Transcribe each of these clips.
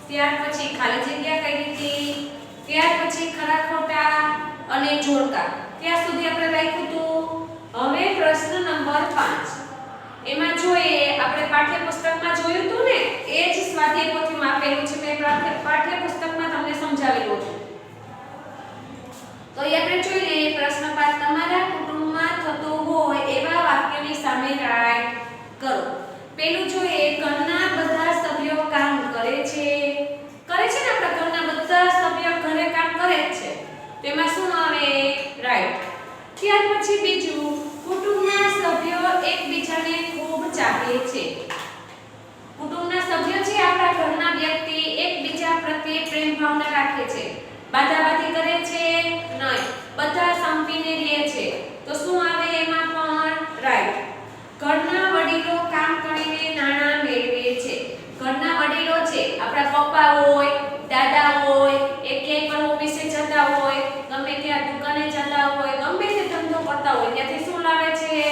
ત્યાર પછી ખાલી જગ્યા કઈ હતી, ત્યાર પછી ખરા ખોટા અને જોડકા. ત્યાં સુધી આપણે રાખ્યું હતું. હવે પ્રશ્ન નંબર 5 એમાં જોઈએ આપણે પાઠ્યપુસ્તકમાં જોયું હતું ને એ જ સ્વાધ્યાય પોથીમાં આપેલું છે. મેં પાઠ્યપુસ્તકમાં તમને સમજાવેલું છે. તો એ આપણે જોઈ લઈએ. પ્રશ્ન 5 તમારા કુટુંબમાં થતું હોય એવા વાક્યની સામે રાઈટ કરો. પેલું જોઈએ ઘરના બધા સભ્યો કામ કરે છે. કરે છે ને આપણા ઘરના બધા સભ્યો ઘરે કામ કરે છે. તેમાં શું આવે? રાઈટ. ત્યાર પછી બીજું કુટુંબના સભ્યો એકબીજાને ખૂબ ચાહે છે. કુટુંબના સભ્યો છે આપણા ઘરના વ્યક્તિ એકબીજા પ્રત્યે પ્રેમ ભાવના રાખે છે. બાધાબાધી કરે છે નહીં. બધા સંપીને રહે છે. તો શું આવે એમાં પણ? રાઈટ. ઘરના વડીલો કામ કરીને નાણાં મેળવે છે. ઘરના વડીલો છે આપણા પપ્પા હોય, દાદા હોય, એ ક્યાંય પણ ઓફિસે જતા હોય, ગમે ત્યાં દુકાને જતા હોય, ગમે તે ધંધો કરતા હોય ત્યાંથી શું લાવે છે?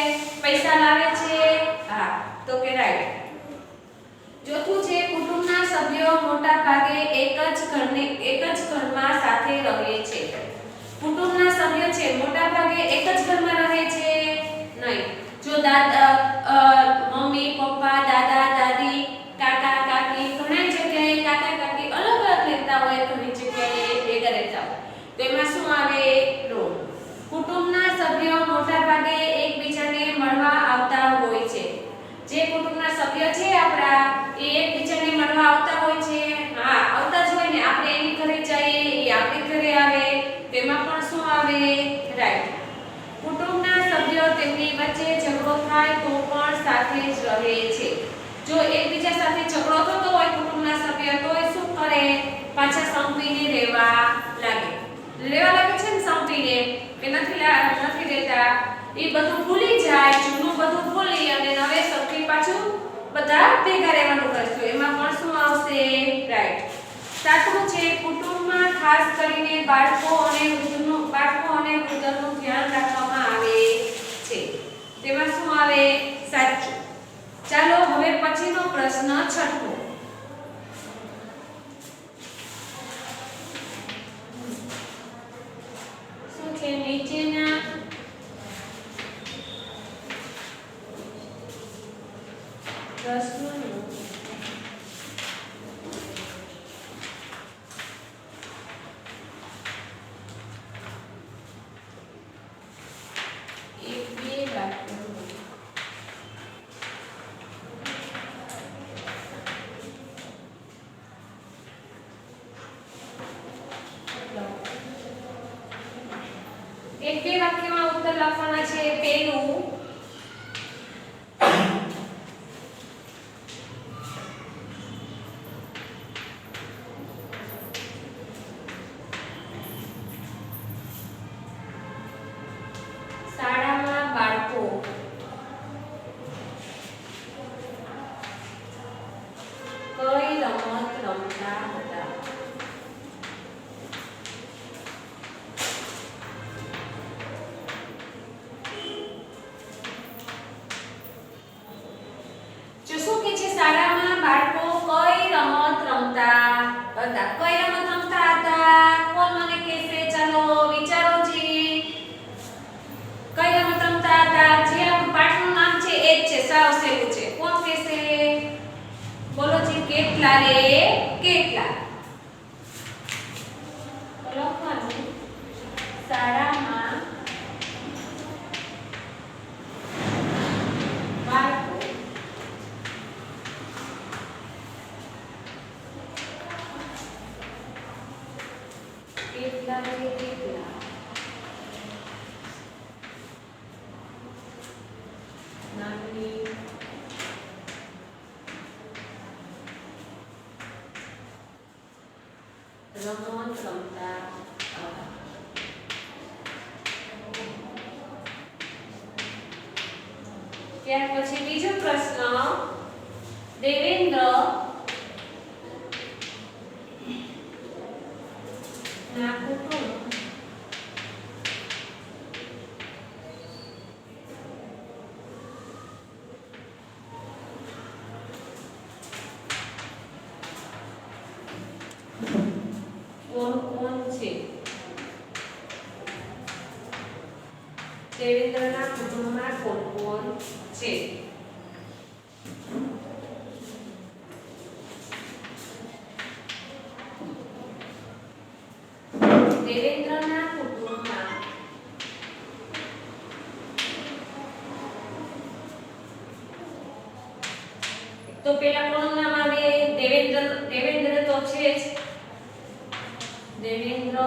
પૈસા લાવે છે. હા, તો કે રાઈટ. ચોથું છે કુટુંબના સભ્યો મોટા ભાગે એક જ ઘરમાં સાથે રહે છે. કુટુંબના સભ્યો છે મોટા ભાગે એક જ ઘરમાં રહે છે નહીં. જો મમ્મી પપ્પા દાદા દાદી કાકા કાકી ઘણી જગ્યાએ કાકા કાકી અલગ અલગ રહેતા હોય, ઘણી જગ્યાએ ભેગા રહેતા હોય. તો એમાં શું આવે? નો. કુટુંબના સભ્યો મોટા ભાગે એકબીજાને મળવા આવતા હોય છે. જે કુટુંબના સભ્યો છે આપણા એ એકબીજાને મળવા આવતા હોય છે. હા, આવતા જ હોય ને. આપણે એની ઘરે જઈએ, એ આપણી ઘરે આવે. તેમાં પણ શું આવે? રાઈટ. કુટુંબના સભ્યો તેમની વચ્ચે ઝઘડો થાય તો પણ સાથે જ રહે છે. જો એકબીજા સાથે ઝઘડો થતો હોય કુટુંબના સભ્ય તો એ શું કરે? પાછા સંપીને રહેવા લાગે. રહેવા લાગે છે ને સંપીને કે નથી રહેતા. એ બધું ભૂલી જાય, જૂનું બધું ભૂલી અને નવે સરખી પાછું બધા ભેગા રહેવાનું કરશું. એમાં પણ શું આવશે? રાઈટ. સાતમું છે કુટુંબમાં ખાસ કરીને બાળકો અને વૃદ્ધનું ધ્યાન રાખવામાં આવે છે. તેમાં શું આવે? સાચું. ચાલો હવે પછીનો પ્રશ્ન છઠ્ઠો. શું છે? નીચેના પ્રશ્નોનું એક બે વાક્યમાં ઉત્તર લખવાના છે. પેલું શાળામાં બાળકો કઈ રમત રમતા હતા? શાળામાં બાળકો કઈ રમત રમતા હતા? કઈ રમત રમતા હતા? કોણ મને કહેશે? ચાલો વિચારોજી. કઈ રમત રમતા હતા? જે આપણું પાઠનું નામ છે એ જ છે. સાવ સહેલું છે. કોણ કહેશે? બોલો જી. કેટલા રે કેટલા? લખવાનું શાળામાં બાળકો કેટલા રે કેટલા? નાની રમત રમતા હતા. ત્યાર પછી બીજો પ્રશ્ન. દેવેન્દ્ર ના કુટુંબ કુટુંબમાં કોણ કોણ છે? દેવેન્દ્રના કુટુંબમાં તો પેલા કોનું નામ આવે? દેવેન્દ્ર. દેવેન્દ્ર તો છે જ. દેવેન્દ્ર,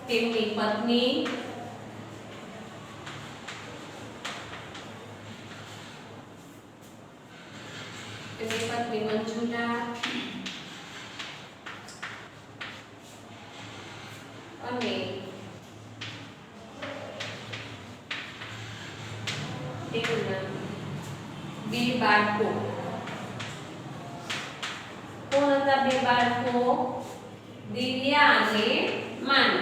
તેમની પત્ની, મંજુલા અને તેમના બે બાળકો. કોણ હતા બે બાળકો? દિવ્યા અને માનવ.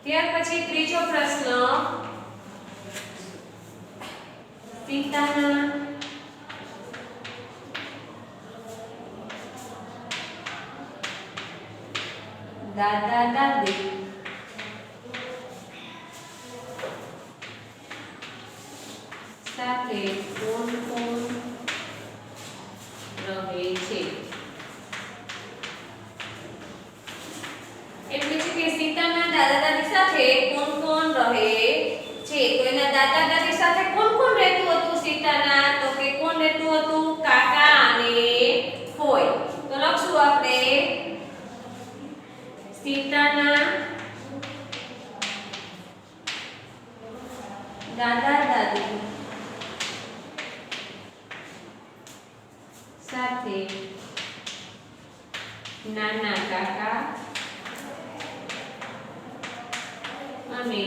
ત્યાર પછી ત્રીજો પ્રશ્ન, સીતાના દાદા દાદી સાથે કોણ કોણ રહે છે? એટલે છે કે સીતાના દાદા દાદી સાથે કોણ કોણ રહે છે? તો એના દાદા દાદી સાથે કોણ કોણ રહેતું હતું સીતાના? તો કે કોણ રહેતું હતું? કાકા અને ફોઈ. તો લખશું આપણે સીતાના દાદા દાદી સાથે નાના કાકા અને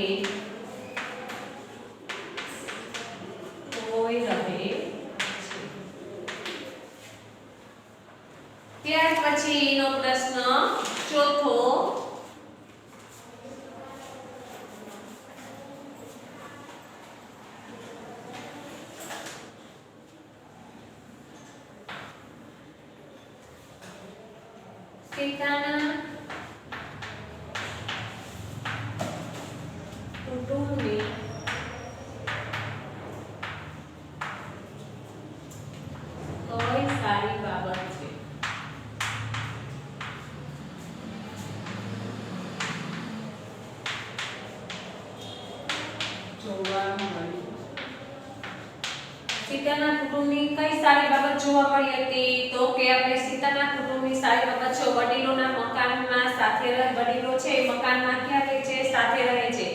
ફોઈ રહે છે. ત્યાર પછીનો પ્રશ્ન ચોથો, સીતાના કુટુંબની કઈ સારી બાબત છે? જોવા મળી. સીતાના કુટુંબની કઈ સારી બાબત જોવા મળી હતી? તો કે આપણે સીતાના કુટુંબની સારી બાબત છે વડીલોના મકાનમાં સાથે રહે. વડીલો છે મકાનમાં ક્યાં રહે છે? સાથે રહે છે.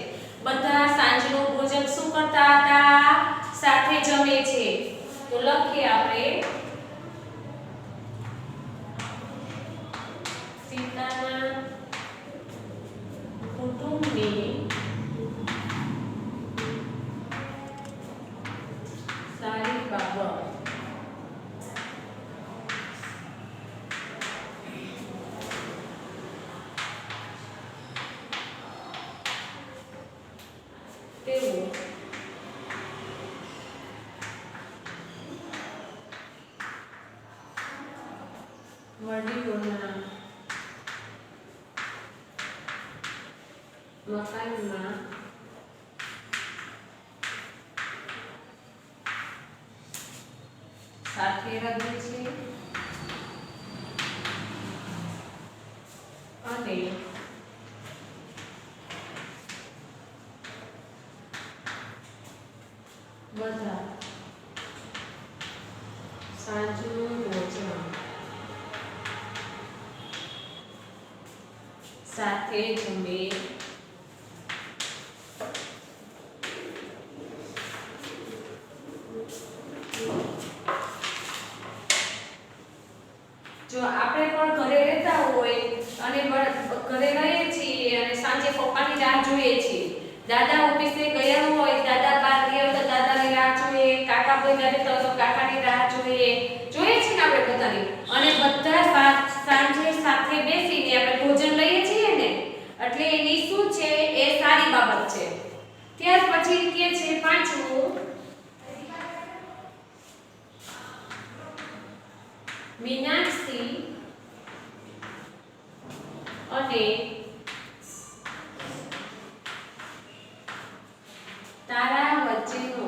બધા સાંજનું ભોજન શું કરતા હતા? સાથે જમે છે. તો લખીએ આપણે સીતાના કુટુંબની સારી બાબત તેઓ વડીલોના મકાનમાં સાથે રહે છે અને બધા સાંજનું ભોજન સાથે જમે. જો આપણે પણ ઘરે રહેતા હોય અને ઘરે રહીએ છીએ અને સાંજે પપ્પાની રાહ જોઈએ છીએ. દાદા ઓફિસે ગયા હોય, દાદા બહાર ગયા હોય તો દાદાની રાહ જોઈએ, કાકા કોઈ રહેતા હોય તો કાકાની રાહ જોઈએ છે ને આપણે બધાની. અને બધા સાંજે સાથે બેસીને આપણે ભોજન લઈએ છીએ ને, એટલે એની શું છે? એ સારી બાબત છે. ત્યાર પછી કે છે પાંચમું મીનાક્ષી અને તારા વચ્ચેનો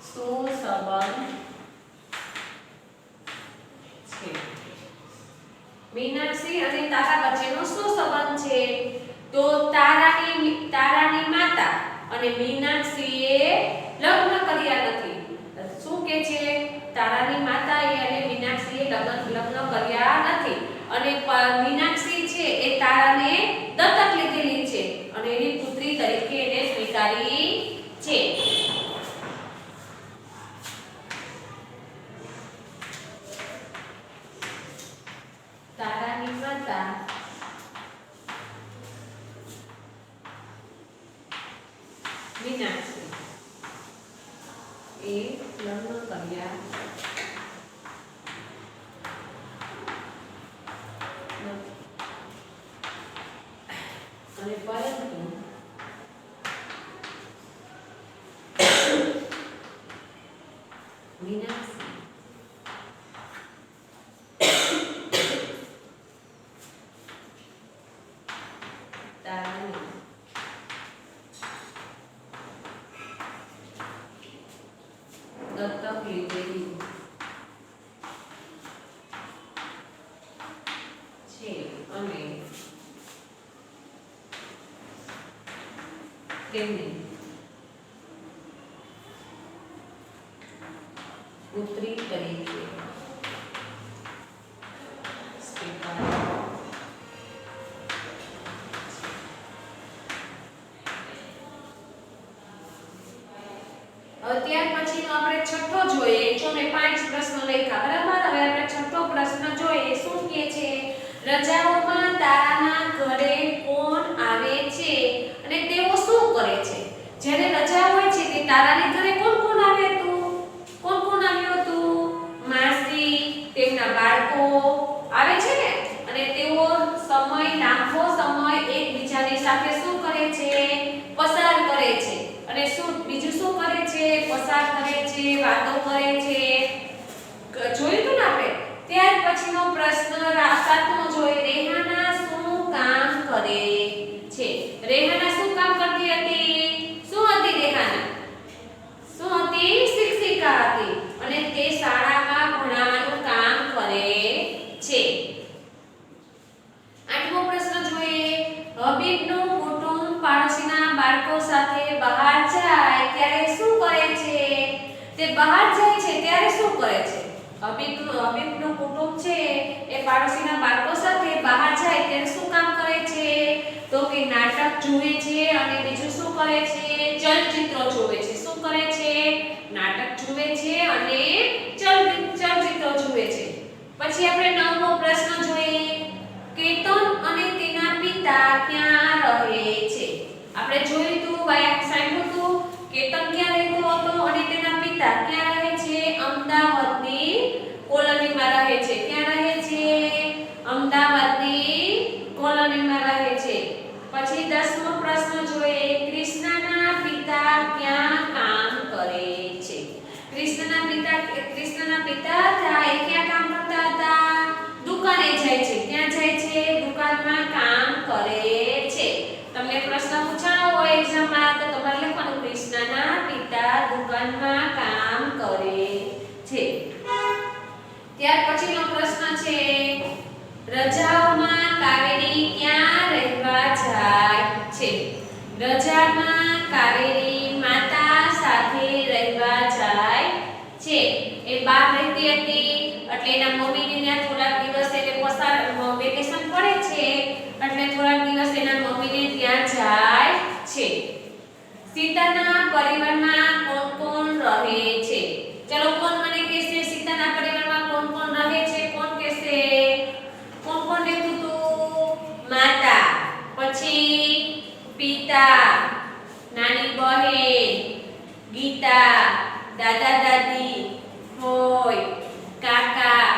શું સંબંધ છે? મીનાક્ષી અને તારા વચ્ચેનો શું સંબંધ છે? તો તારાની માતા અને મીનાક્ષીએ લગ્ન કર્યા નથી. શું કે છે? તારાની માતાએ અને મીનાક્ષીએ લગ્ન કર્યા નથી અને મીનાક્ષી છે એ તારાને દત્તક લીધેલી છે અને એની પુત્રી તરીકે એને સ્વીકારી છે. તારાની માતા મીનાક્ષી એ લગ્ન કર્યા અને પરંતુ મીનાક્ષી તારાની દત્તક લીધેલી છે અને તેમને પુત્રી તરીકે સ્વીકારી. ત્યાર પછીનો આપણે છઠ્ઠો જોઈએ. જો મેં 5 પ્રશ્નો લખ્યા બરાબર. હવે આપણે છઠ્ઠો પ્રશ્ન જોઈએ. શું કહે છે? રજાઓમાં તારાના ઘરે કોણ આવે છે અને તેઓ શું કરે છે? જ્યારે રજા હોય છે તે તારાની ઘરે કોણ કોણ આવે હતું? કોણ કોણ આવ્યું હતું? માસી, તેમના બાળકો આવે છે ને અને તેઓ લાંબો સમય એકબીજાની સાથે શું કરે છે? પસાર કરે છે. અને બીજું શું કરે છે? પસાર કરે છે, વાતો કરે છે. જોયું તો ને આપણે. ત્યાર પછીનો પ્રશ્ન 7મો જોઈએ. રેહાના શું કામ કરે છે? રેહાના શું કામ કરતી હતી? શું હતી રેહાના? શું હતી? શિક્ષિકા હતી અને તે શાળામાં ભણાવવાનું કામ કરે છે. 8મો પ્રશ્ન જોઈએ. હબીબનું કુટુંબ પાડોશીના બાળકો સાથે બહાર જાય ત્યારે શું કરે છે? તે બહાર જાય છે ત્યારે શું કરે છે? હબીબનું કુટુંબ છે એ પાડોશીના બાળકો સાથે બહાર જાય ત્યારે શું કામ કરે છે? તો કે નાટક જુએ છે અને બીજું શું કરે છે? ચલચિત્રો જુએ છે. શું કરે છે? નાટક જુએ છે અને ચલચિત્રો જુએ છે. પછી આપણે 9મો પ્રશ્ન જોઈએ. કેતન અને તેના પિતા ક્યાં રહે છે? આપણે જોયું હતું, સાંભળ્યું હતું. કેતન ક્યાં રહેતો હતો અને તેના પિતા ક્યાં રહે છે? અમદાવાદની કોલોનીમાં રહે છે. ક્યાં રહે છે? અમદાવાદની કોલોનીમાં રહે છે. પછી 10મો પ્રશ્ન જોઈએ. કૃષ્ણના પિતા ક્યાં કામ કરે છે? કૃષ્ણના પિતા હતા એ ક્યાં કામ કરતા હતા? દુકાને જાય છે. ક્યાં જાય છે? દુકાનમાં કામ કરે છે. તમને પ્રશ્ન પૂછાયો હોય એક્ઝામમાં તો તમારે લખવાનું કૃષ્ણના પિતા દુકાનમાં કામ કરે છે. ત્યાર પછીનો પ્રશ્ન છે રજાઓમાં કાવેરી ક્યાં રહેવા જાય છે? રજામાં કાવેરી માતા સાથે રહેવા જાય છે. એ બહાર રહેતી હતી એટલે એના મમ્મીને ત્યાં થોડાક દિવસ એટલે વેકેશન પડે છે એટલે થોડાક દિવસ એના મમ્મીને ત્યાં જાય છે. સીતાના પરિવારમાં કોણ કોણ રહે છે? ચલો કોણ મને કહેશે સીતાના પરિવારમાં કોણ કોણ રહે છે? કોણ કહેશે? કોણ કોણ રહેતું હતું? માતા, પછી પિતા, નાની બહેન, ગીતા, દાદા દાદી, ફોઈ, કાકા,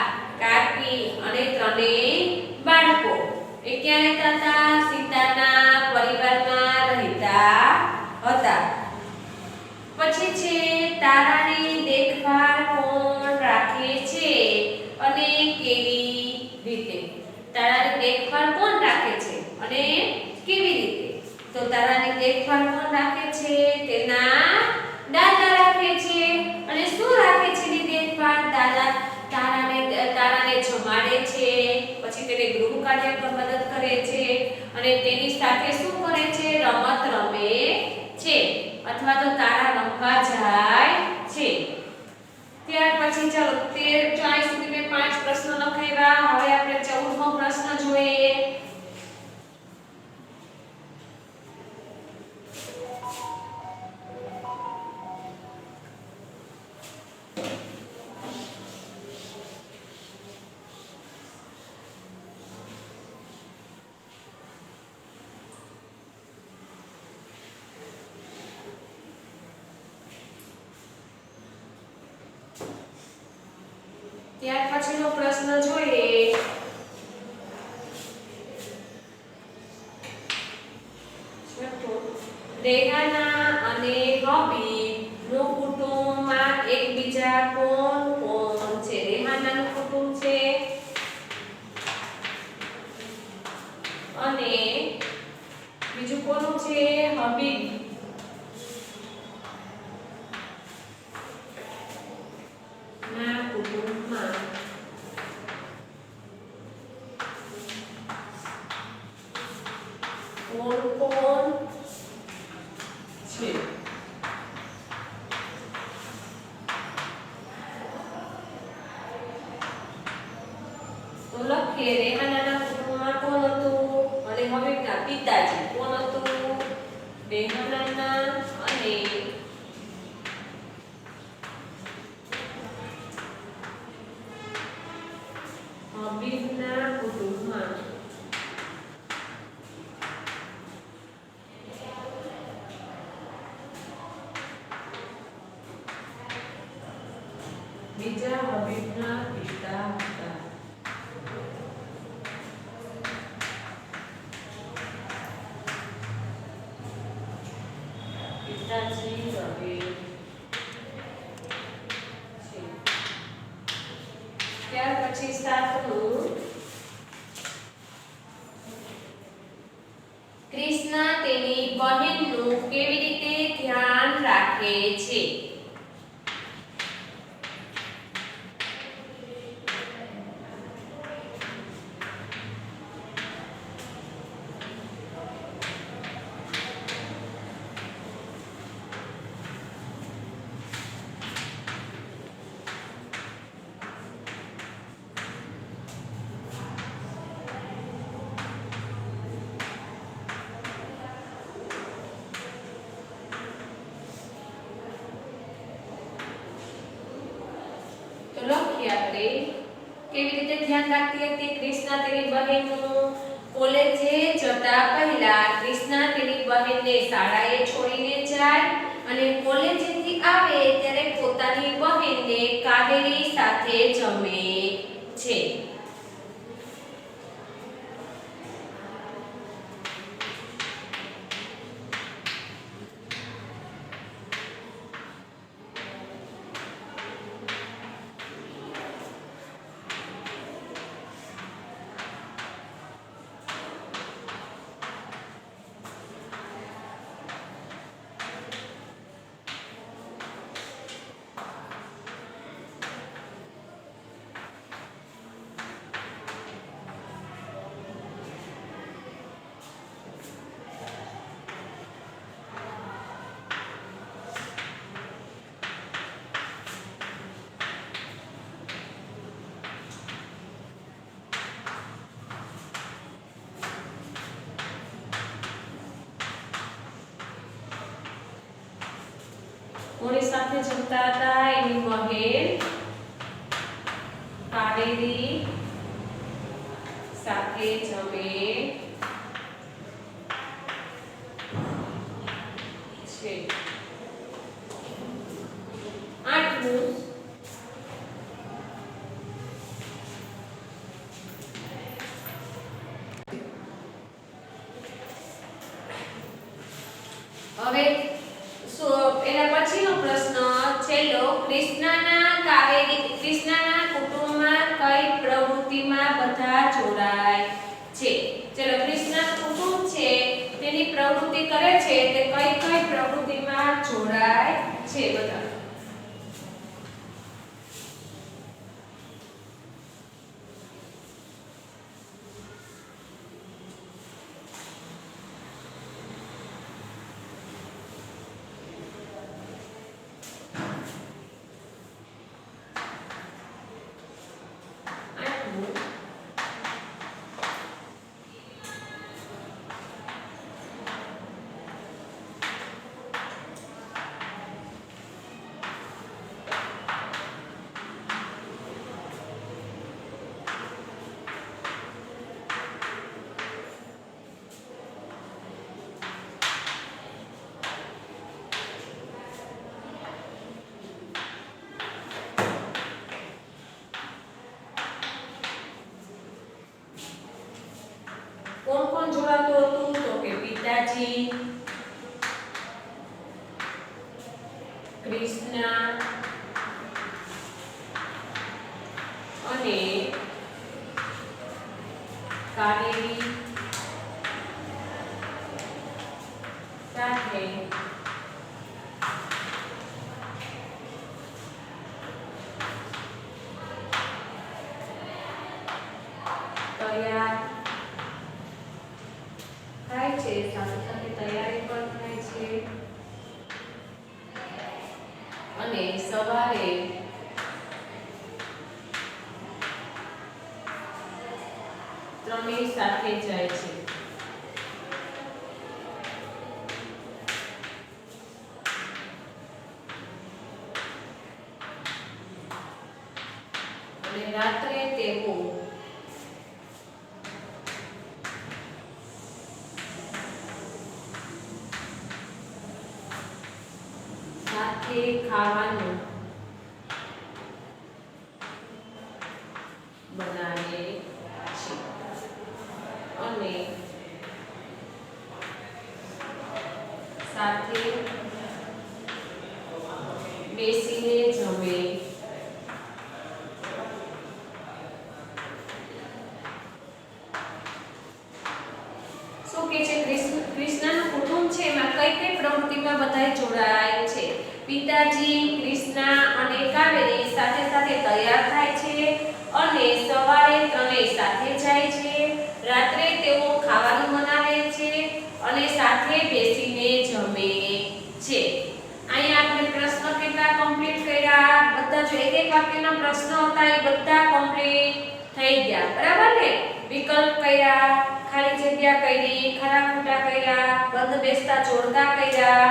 કાકી અને ત્રણેય બાળકો. એ ક્યાં ક્યાં રહેતા હતા? સીતાના પરિવારમાં રહેતા હતા. પછી છે તારાની દેખભાળ કોણ રાખે છે અને કેવી રીતે? તારાની દેખભાળ કોણ રાખે છે અને કેવી રીતે? તો તારાની દેખભાળ કોણ રાખે છે? તેના દાદા રાખે છે. અને શું રાખે છે ની દેખભાળ? દાદા તારાને જમાડે છે, પછી તેને ગૃહ કાર્ય પર મદદ કરે છે અને તેની સાથે શું કરે છે? રમત રમે છે અથવા તો તારા રમવા જાય છે. ત્યાર પછી ચાલો 13 40 સુધી મેં 5 પ્રશ્નો લખાવ્યા. હવે આપણે 14મો પ્રશ્ન જોઈએ. ત્યાર પછીનો પ્રશ્ન જોઈએ. રેહાના અને હબીબનું કુટુંબમાં એકબીજા કોણ કોણ છે? રેહાનાનું કુટુંબ છે અને બીજું કોનું છે? હબીબ. ના કુટુંબમાં કોણ કોણ છે? તો લખીએ રેહાનાના કુટુંબમાં કોણ હતું અને હબીબના પિતાજી કોણ હતું? રેહાનાના અને હબીબના કુટુંબમાં બીજા હબીબના પિતા હતા. પિતાજી હબીબ છે. ત્યાર પછી 7મું. કૃષ્ણ તેની બહેનનું કેવી રીતે ધ્યાન રાખે છે? તો લખીએ આપણે કેવી રીતે ધ્યાન રાખતી હતી. કૃષ્ણ તેની બહેનનું કોલેજે જતા પહેલા કૃષ્ણ તેની બહેનને શાળાએ છોડીને જાય અને કોલેજેથી આવે ત્યારે પોતાની બહેનને કાવેરી સાથે જમે છે. કોની સાથે જમતા હતા? એની બહેન કાવેરી સાથે જમે છે. 8મું. કૃષ્ણના કુટુંબમાં કઈ પ્રવૃત્તિમાં બધા જોડાય છે? ચલો, કૃષ્ણનું કુટુંબ છે તેની પ્રવૃત્તિ કરે છે તે કઈ કઈ પ્રવૃત્તિમાં જોડાય છે બધા? કોણ કોણ જોડાતું હતું? તો કે પિતાજી, કૃષ્ણ અને કાવેરી સાથે તૈયાર થાય છે, સાથે સાથે તૈયારી પણ થાય છે અને સવારે ત્રણેય સાથે જાય છે. અને રાત્રે તેઓ સાથે ખાવાનું બનાવે છે અને સાથે બેસીને જમે શું કે છે? કૃષ્ણનું કુટુંબ છે એમાં કઈ કઈ પ્રવૃત્તિમાં બધા જોડાય છે? પિતાજી, કૃષ્ણ અને કાવેરી સાથે સાથે તૈયાર થાય છે અને સવારે ત્રણેય સાથે જાય છે. રાત્રે તેઓ ખાવાનું બનાવે છે અને સાથે બેસીને જમે છે. અહીંયા આપણે પ્રશ્ન કેટલા કમ્પ્લીટ કર્યા? બધા જો એક એક વાક્યના પ્રશ્નો હતા એ બધા કમ્પ્લીટ થઈ ગયા, બરાબર ને? વિકલ્પ કર્યા, ખાલી જગ્યા કરી, ખરા ખોટા કર્યા, બંધ બેસતા જોડકા કર્યા.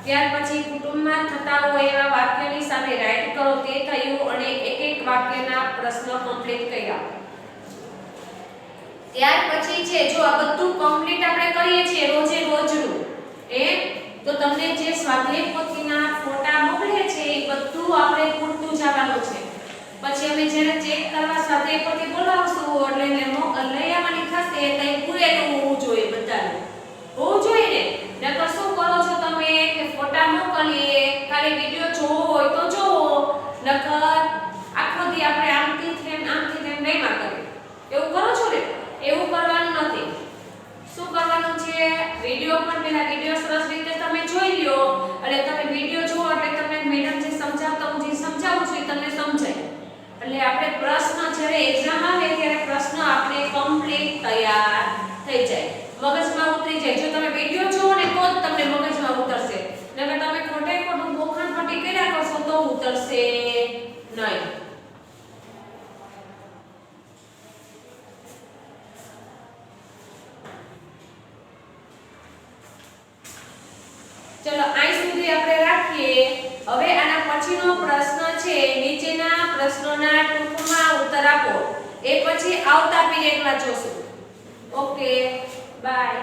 ત્યાર પછી કુટુંબમાં થતા હોય એવા વાક્યની સામે રાઈટ કરો તે થયું અને એક એક વાક્યના પ્રશ્નો કમ્પ્લીટ કર્યા. ત્યાર પછી છે જો આ બધું કમ્પ્લીટ આપણે કરીએ છીએ રોજે રોજનું તો તમને જે સ્વાધ્યાય પોથીના ફોટા મોકલે છે એ બધું આપણે પૂરતું જવાનું છે. પછી અમે જ્યારે ચેક કરવા સ્વાધ્યાય પોથી બોલાવશું એટલે એને લઈ આવવાની થશે એટલે પૂરેલું હોવું જોઈએ, બધાનું હોવું જોઈએ ને. નકર શું કરો છો તમે કે ફોટા મોકલીએ, ખાલી વિડિયો જોવો હોય તો જોવો, નકર આખો દી આપણે આમથી તેમ નહીં કરીએ. એવું કરો છો ને? એવું કરવાનું નથી. શું કરવાનું છે? વિડિયો પર પહેલા વિડિયો સરસ રીતે તમે જોઈ લ્યો અને તમે વિડિયો જુઓ એટલે તમને મેડમ જે સમજાવતા હું જે સમજાવું છું એ તમને સમજાય. એટલે આપણે પ્રશ્ન જ્યારે એક્ઝામ આવે ત્યારે પ્રશ્ન આપણે કમ્પ્લીટ તૈયાર થઈ જાય, મગજમાં ઉતરી જાય. જો તમે વિડિયો જુઓ ને તો જ તમને મગજમાં ઉતરશે, નકર તમે ખોટે ખોટું બોખાણ પટ્ટી કર્યા કરશો તો ઉતરશે નહીં. ચલો અહીં સુધી આપણે રાખીએ. હવે આના પછીનો પ્રશ્ન છે નીચેના પ્રશ્નોના ટૂંકમાં ઉત્તર આપો. એ પછી આવતા પીરિયડમાં જોશું. Okay, by.